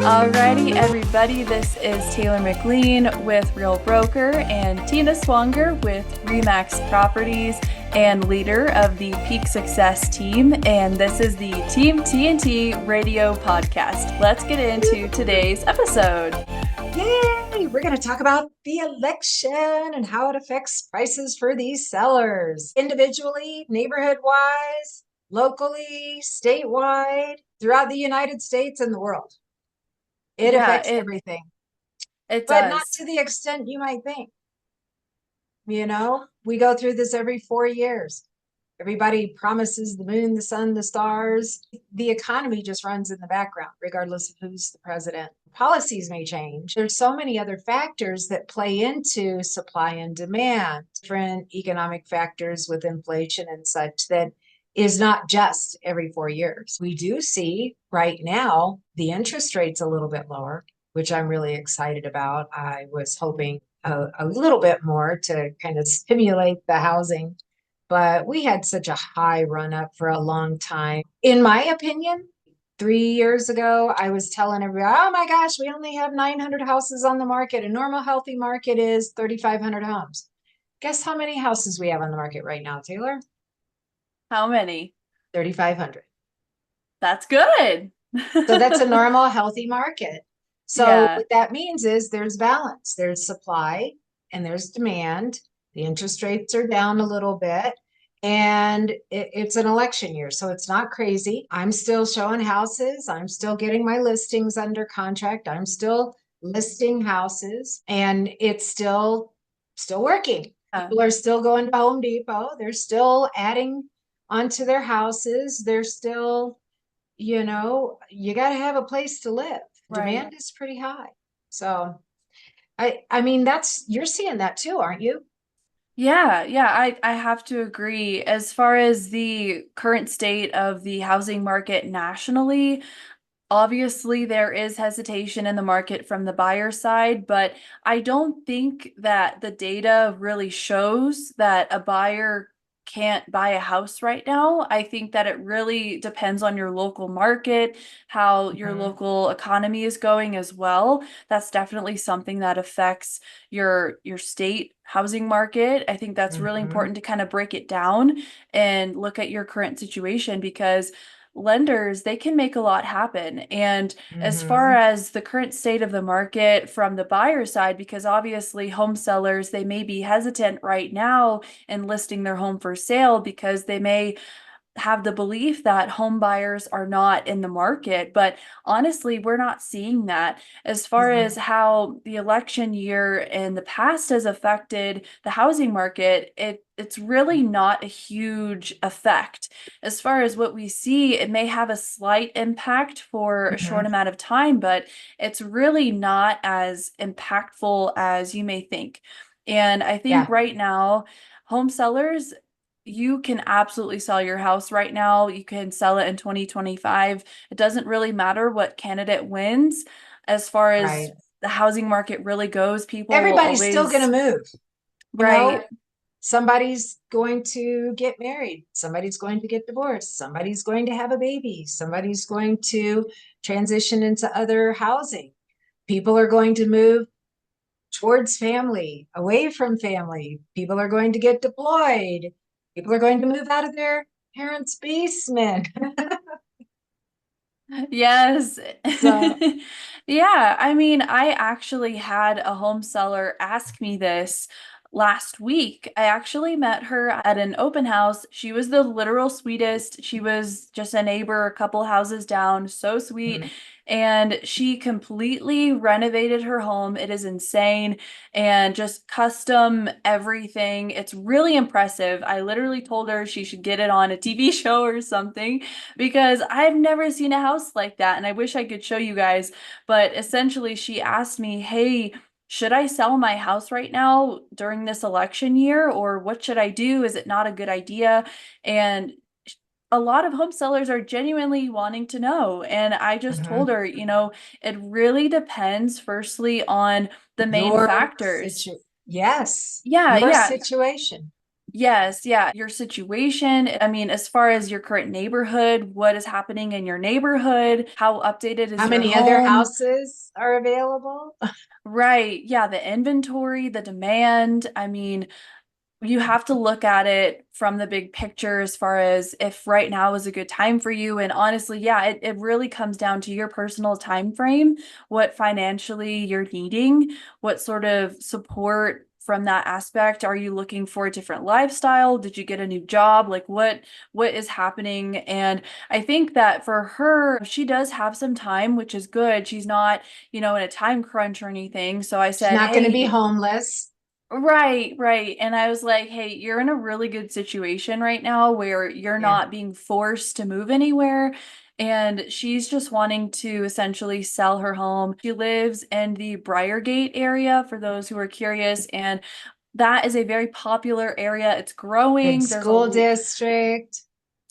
Alrighty, everybody, this is Taylor McLean with Real Broker and Tina Swanger with Remax Properties and leader of the Peak Success team. And this is the Team TNT Radio Podcast. Let's get into today's episode. Yay! We're going to talk about the election and how it affects prices for these sellers individually, neighborhood-wise, locally, statewide, throughout the United States and the world. It affects everything. It but does. Not to the extent you might think. You know, we go through this every 4 years. Everybody promises the moon, the sun, the stars. The economy just runs in the background, regardless of who's the president. Policies may change. There's so many other factors that play into supply and demand, different economic factors with inflation and such that is not just every 4 years. We do see right now the interest rate's a little bit lower, which I'm really excited about. I was hoping a little bit more to kind of stimulate the housing, but we had such a high run up for a long time. In my opinion, 3 years ago, I was telling everybody, oh my gosh, we only have 900 houses on the market. A normal healthy market is 3,500 homes. Guess how many houses we have on the market right now, Taylor? How many? 3,500. That's good. So that's a normal healthy market. So what that means is there's balance, there's supply and there's demand. The interest rates are down a little bit and it's an election year. So it's not crazy. I'm still showing houses. I'm still getting my listings under contract. I'm still listing houses and it's still working. People are still going to Home Depot. They're still adding onto their houses. They're still, you know, you got to have a place to live. Right. Demand is pretty high. So I mean, you're seeing that too, aren't you? Yeah, I have to agree. As far as the current state of the housing market nationally, obviously there is hesitation in the market from the buyer side, but I don't think that the data really shows that a buyer can't buy a house right now. I think that it really depends on your local market, how your local economy is going as well. That's definitely something that affects your state housing market. I think that's really important to kind of break it down and look at your current situation, because lenders, they can make a lot happen. And as far as the current state of the market from the buyer side, because obviously home sellers, they may be hesitant right now in listing their home for sale because they may have the belief that home buyers are not in the market. But honestly, we're not seeing that. As far as how the election year in the past has affected the housing market, it's really not a huge effect. As far as what we see, it may have a slight impact for a short amount of time, but it's really not as impactful as you may think. And I think right now, home sellers, you can absolutely sell your house right now. You can sell it in 2025. It doesn't really matter what candidate wins. As far as the housing market really goes, everybody's still going to move. Right. Somebody's going to get married. Somebody's going to get divorced. Somebody's going to have a baby. Somebody's going to transition into other housing. People are going to move towards family, away from family. People are going to get deployed. People are going to move out of their parents' basement. Yes. So. Yeah. I mean, I actually had a home seller ask me this last week. I actually met her at an open house. She was the literal sweetest. She was just a neighbor a couple houses down. So sweet. And she completely renovated her home. It is insane. And just custom everything. It's really impressive. I literally told her she should get it on a TV show or something, because I've never seen a house like that. And I wish I could show you guys. But essentially, she asked me, hey, should I sell my house right now during this election year, or what should I do? Is it not a good idea? And a lot of home sellers are genuinely wanting to know. And I just told her, you know, it really depends firstly on the main factors. Yes. Your situation. Yes, yeah, your situation. I mean, as far as your current neighborhood, what is happening in your neighborhood? How updated How is your many other home? houses are available? Right. Yeah, the inventory, the demand. I mean, you have to look at it from the big picture as far as if right now is a good time for you. And honestly, yeah, it really comes down to your personal time frame, what financially you're needing, what sort of support from that aspect. Are you looking for a different lifestyle? Did you get a new job? Like what is happening? And I think that for her, she does have some time, which is good. She's not, in a time crunch or anything. So I She's said, not going to be hey, homeless. right, right. And I was like, hey, you're in a really good situation right now where you're Yeah. not being forced to move anywhere. And she's just wanting to essentially sell her home. She lives in the Briargate area, for those who are curious. And that is a very popular area. It's Good growing. school district.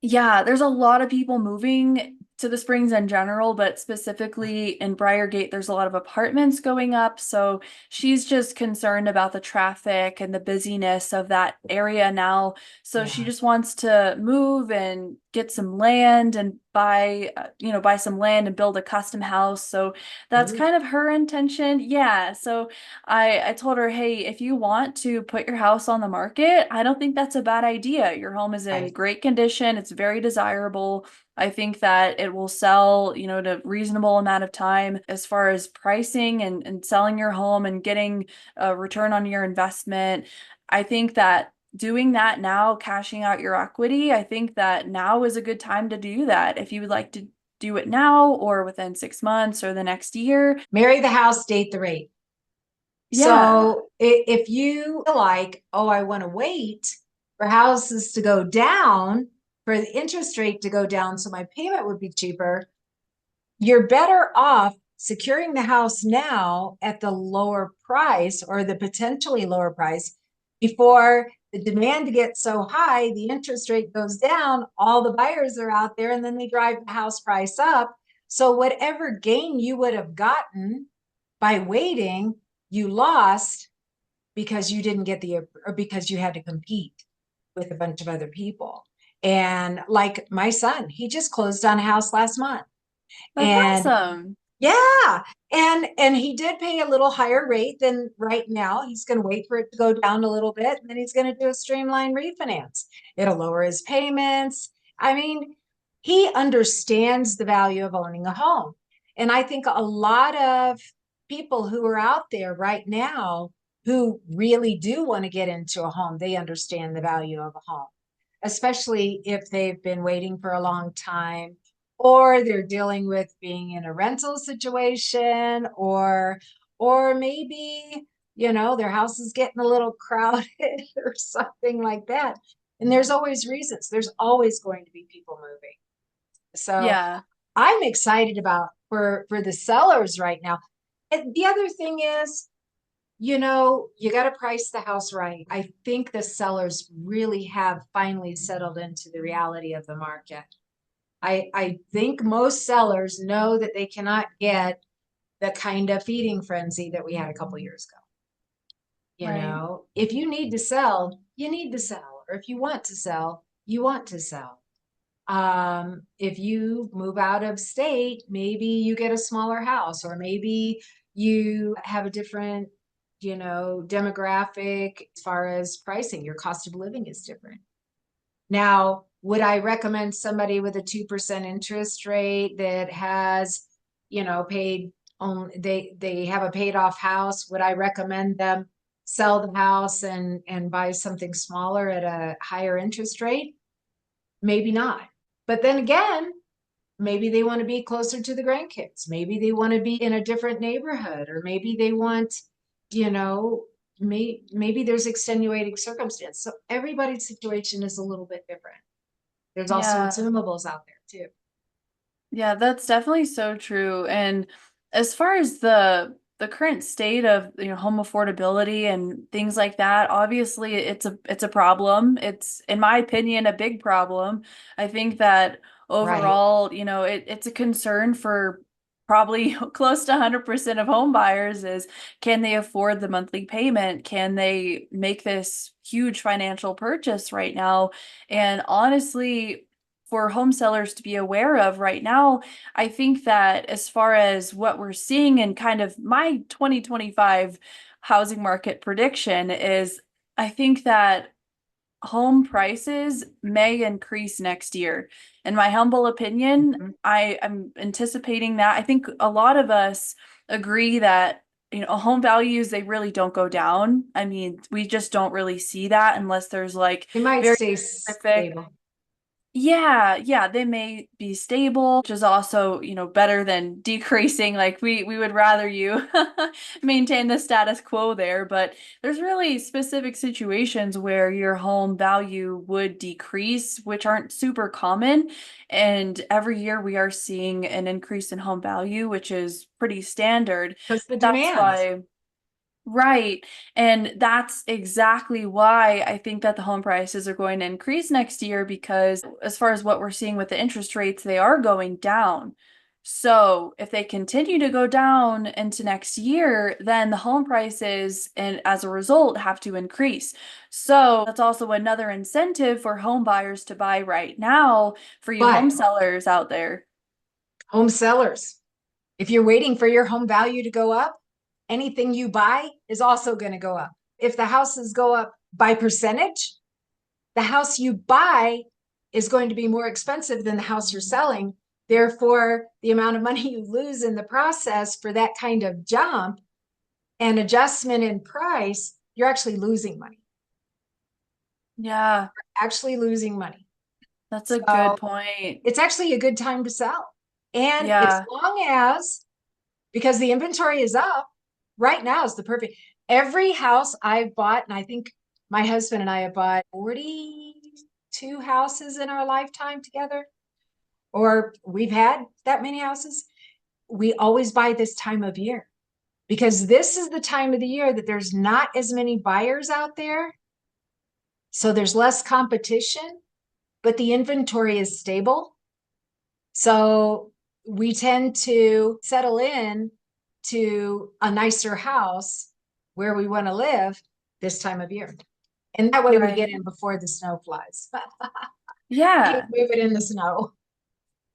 Yeah, there's a lot of people moving to the Springs in general, but specifically in Briargate, there's a lot of apartments going up. So she's just concerned about the traffic and the busyness of that area now. So she Yeah. just wants to move and get some land and buy some land and build a custom house. So that's Ooh, kind of her intention. Yeah. So I told her, hey, if you want to put your house on the market, I don't think that's a bad idea. Your home is in right. great condition. It's very desirable. I think that it will sell, in a reasonable amount of time as far as pricing and selling your home and getting a return on your investment. I think that doing that now, cashing out your equity, I think that now is a good time to do that. If you would like to do it now or within 6 months or the next year. Marry the house, date the rate. Yeah. So if you feel like, oh, I want to wait for houses to go down, for the interest rate to go down, so my payment would be cheaper, you're better off securing the house now at the lower price or the potentially lower price before the demand gets so high, the interest rate goes down, all the buyers are out there, and then they drive the house price up. So whatever gain you would have gotten by waiting, you lost because you didn't get the, or because you had to compete with a bunch of other people. And like my son, he just closed on a house last month. That's And awesome. yeah, and he did pay a little higher rate than right now. He's going to wait for it to go down a little bit, and then he's going to do a streamlined refinance. It'll lower his payments. I mean, he understands the value of owning a home. And I think a lot of people who are out there right now who really do want to get into a home, they understand the value of a home, especially if they've been waiting for a long time, or they're dealing with being in a rental situation, or maybe, their house is getting a little crowded or something like that. And there's always reasons. There's always going to be people moving. So Yeah. I'm excited about for the sellers right now. And the other thing is, you got to price the house right. I think the sellers really have finally settled into the reality of the market. I think most sellers know that they cannot get the kind of feeding frenzy that we had a couple years ago. Right. If you need to sell, you need to sell. Or if you want to sell, you want to sell. If you move out of state, maybe you get a smaller house, or maybe you have a different, demographic as far as pricing. Your cost of living is different. Now, would I recommend somebody with a 2% interest rate that has, paid on they have a paid off house? Would I recommend them sell the house and buy something smaller at a higher interest rate? Maybe not. But then again, maybe they want to be closer to the grandkids. Maybe they want to be in a different neighborhood, or maybe they want, you know, maybe there's extenuating circumstance. So everybody's situation is a little bit different. There's also Yeah. consumables out there too. Yeah, that's definitely so true. And as far as the current state of, home affordability and things like that, obviously it's a problem. It's, in my opinion, a big problem. I think that Right. overall, it's a concern for probably close to 100% of home buyers is, can they afford the monthly payment? Can they make this huge financial purchase right now? And honestly, for home sellers to be aware of right now, I think that as far as what we're seeing in kind of my 2025 housing market prediction is, I think that home prices may increase next year. In my humble opinion, Mhm. I am anticipating that. I think a lot of us agree that, home values, they really don't go down. I mean, we just don't really see that unless there's like It might very stay specific. stable. Yeah, yeah, they may be stable, which is also, better than decreasing. Like we would rather you maintain the status quo there, but there's really specific situations where your home value would decrease, which aren't super common. And every year we are seeing an increase in home value, which is pretty standard. Because the That's demand. why. Right. And that's exactly why I think that the home prices are going to increase next year because as far as what we're seeing with the interest rates, they are going down. So if they continue to go down into next year, then the home prices and as a result have to increase. So that's also another incentive for home buyers to buy right now for you home But sellers out there. home sellers, if you're waiting for your home value to go up, anything you buy is also going to go up. If the houses go up by percentage, the house you buy is going to be more expensive than the house you're selling. Therefore, the amount of money you lose in the process for that kind of jump and adjustment in price, you're actually losing money, Yeah, actually losing money. that's a good So point. it's actually a good time to sell. And as Yeah. long as, because the inventory is up, right now is the perfect. Every house I've bought, and I think my husband and I have bought 42 houses in our lifetime together, or we've had that many houses. We always buy this time of year because this is the time of the year that there's not as many buyers out there. So there's less competition, but the inventory is stable. So we tend to settle in to a nicer house where we want to live this time of year. And that way we get Right. in before the snow flies. Can't Yeah, move it in the snow.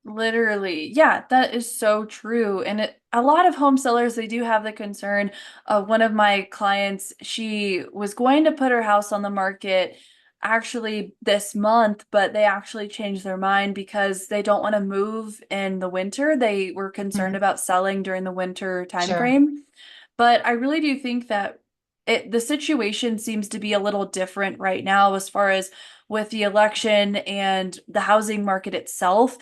literally. Yeah, that is so true. And a lot of home sellers, they do have the concern of one of my clients, she was going to put her house on the market actually this month, but they actually changed their mind because they don't want to move in the winter. They were concerned Mhm. about selling during the winter Sure. timeframe. But I really do think that the situation seems to be a little different right now as far as with the election and the housing market itself.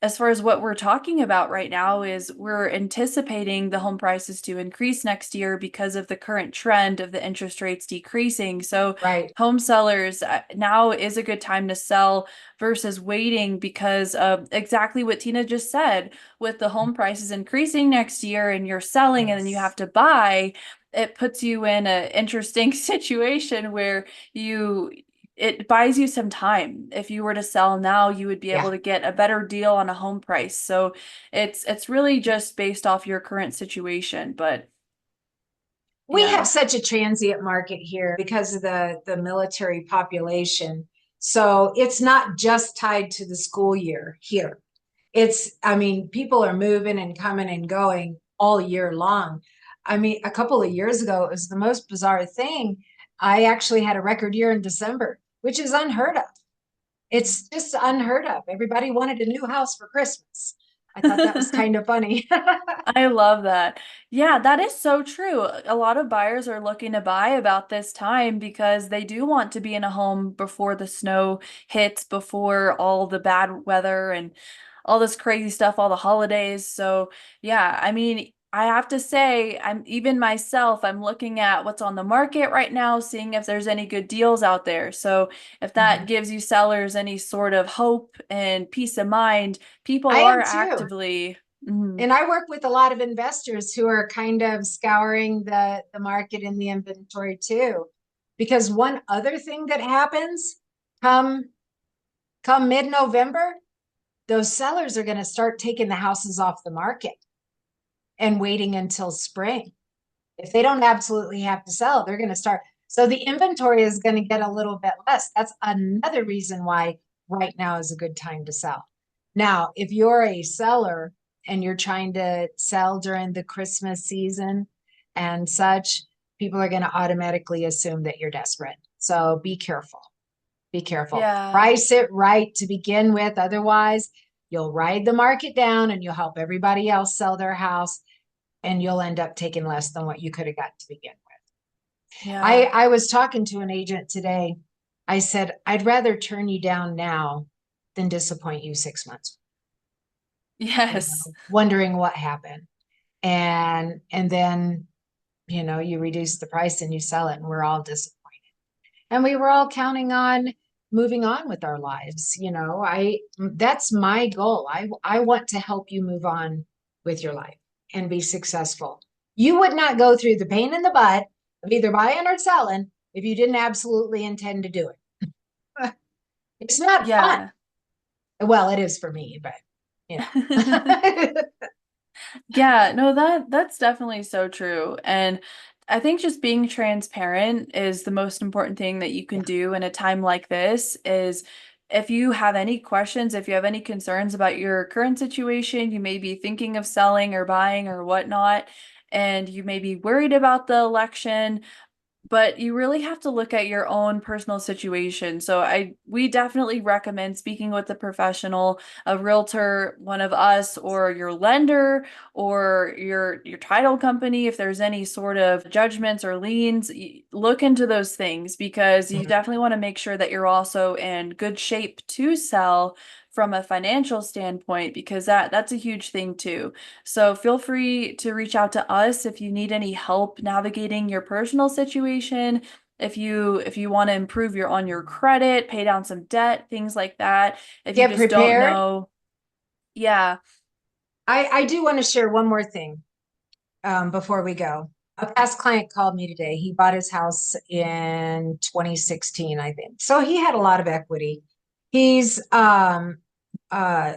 As far as what we're talking about right now is we're anticipating the home prices to increase next year because of the current trend of the interest rates decreasing. So Right. home sellers, now is a good time to sell versus waiting because of exactly what Tina just said. With the home prices increasing next year and you're selling and then you Yes. have to buy, it puts you in an interesting situation where you it buys you some time. If you were to sell now, you would be Yeah. able to get a better deal on a home price. So it's really just based off your current situation. But We have yeah. such a transient market here because of the military population. So it's not just tied to the school year here. It's, I mean, people are moving and coming and going all year long. I mean, a couple of years ago, it was the most bizarre thing. I actually had a record year in December, which is unheard of. It's just unheard of. Everybody wanted a new house for Christmas. I thought that was kind of funny. I love that. Yeah, that is so true. A lot of buyers are looking to buy about this time because they do want to be in a home before the snow hits, before all the bad weather and all this crazy stuff, all the holidays. So, yeah, I mean, I have to say, I'm even myself, I'm looking at what's on the market right now, seeing if there's any good deals out there. So, if that Mhm. gives you sellers any sort of hope and peace of mind, people I are am too. actively. Mhm. And I work with a lot of investors who are kind of scouring the market and the inventory too. Because one other thing that happens come come mid-November, those sellers are going to start taking the houses off the market. and waiting until spring. If they don't absolutely have to sell, they're going to start. So the inventory is going to get a little bit less. That's another reason why right now is a good time to sell. Now, if you're a seller and you're trying to sell during the Christmas season and such, people are going to automatically assume that you're desperate. So be careful. Be careful. Yeah. Price it right to begin with. Otherwise, you'll ride the market down and you'll help everybody else sell their house and you'll end up taking less than what you could have got to begin with. Yeah. I was talking to an agent today. I said, I'd rather turn you down now than disappoint you 6 months, Yes. wondering what happened. And then, you reduce the price and you sell it and we're all disappointed. And we were all counting on moving on with our lives. That's my goal. I want to help you move on with your life and be successful. You would not go through the pain in the butt of either buying or selling if you didn't absolutely intend to do it. It's not fun. Yeah. Well, it is for me, but you know. Yeah, no, that's definitely so true. And I think just being transparent is the most important thing that you can Yeah. do in a time like this is if you have any questions, if you have any concerns about your current situation, you may be thinking of selling or buying or whatnot, and you may be worried about the election, but you really have to look at your own personal situation. So we definitely recommend speaking with a professional, a realtor, one of us, or your lender, or your title company. If there's any sort of judgments or liens, look into those things because you definitely want to make sure that you're also in good shape to sell from a financial standpoint because that's a huge thing too. So feel free to reach out to us if you need any help navigating your personal situation. If you want to improve your credit, pay down some debt, things like that. If you Get just don't prepared. know, yeah. I do want to share one more thing before we go. A past client called me today. He bought his house in 2016, I think. So he had a lot of equity. He's uh,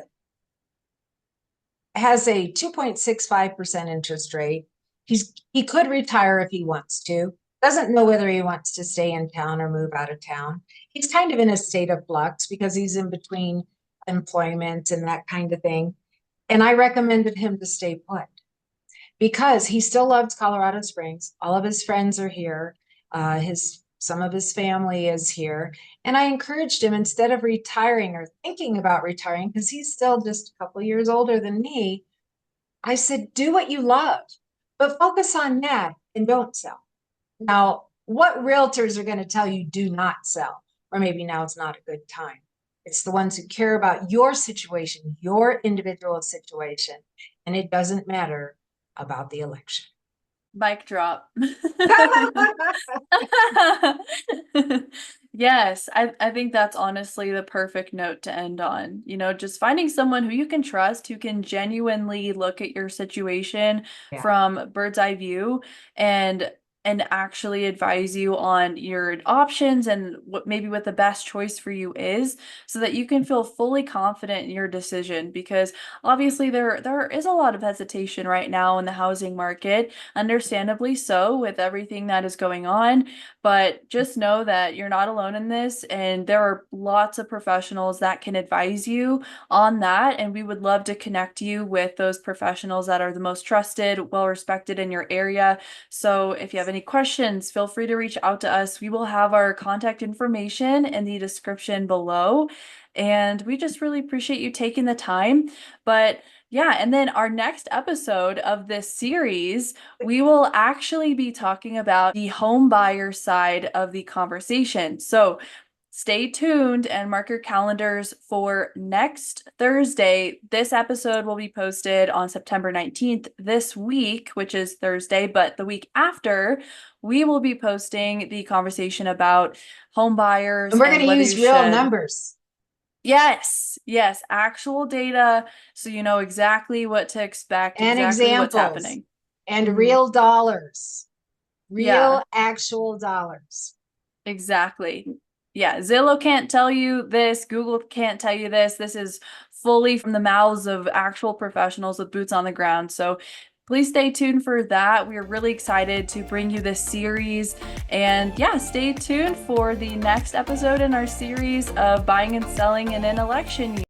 has a 2.65% interest rate. He could retire if he wants to. Doesn't know whether he wants to stay in town or move out of town. He's kind of in a state of flux because he's in between employment and that kind of thing. And I recommended him to stay put because he still loves Colorado Springs. All of his friends are here. His some of his family is here. And I encouraged him instead of retiring or thinking about retiring, because he's still just a couple years older than me. I said, do what you love, but focus on that and don't sell. Now, what realtors are going to tell you do not sell? Or maybe now it's not a good time. It's the ones who care about your situation, your individual situation, and it doesn't matter about the election. Mic drop. Yes, I think that's honestly the perfect note to end on. Just finding someone who you can trust, who can genuinely look at your situation Yeah. from bird's eye view and actually advise you on your options and what the best choice for you is so that you can feel fully confident in your decision because obviously there is a lot of hesitation right now in the housing market, understandably so with everything that is going on, but just know that you're not alone in this and there are lots of professionals that can advise you on that, and we would love to connect you with those professionals that are the most trusted, well respected in your area. So if you have any questions, feel free to reach out to us. We will have our contact information in the description below. And we just really appreciate you taking the time. But yeah, and then our next episode of this series, we will actually be talking about the home buyer side of the conversation. So stay tuned and mark your calendars for next Thursday. This episode will be posted on September 19th this week, which is Thursday, but the week after, we will be posting the conversation about home buyers And we're going and to whether use you real should. numbers Yes, actual data, so you know exactly what to expect, and exactly what's examples happening. and Hmm. real dollars, Yeah, real actual dollars. exactly. Yeah, Zillow can't tell you this, Google can't tell you this. This is fully from the mouths of actual professionals with boots on the ground. So please stay tuned for that. We are really excited to bring you this series. And yeah, stay tuned for the next episode in our series of buying and selling in an election year.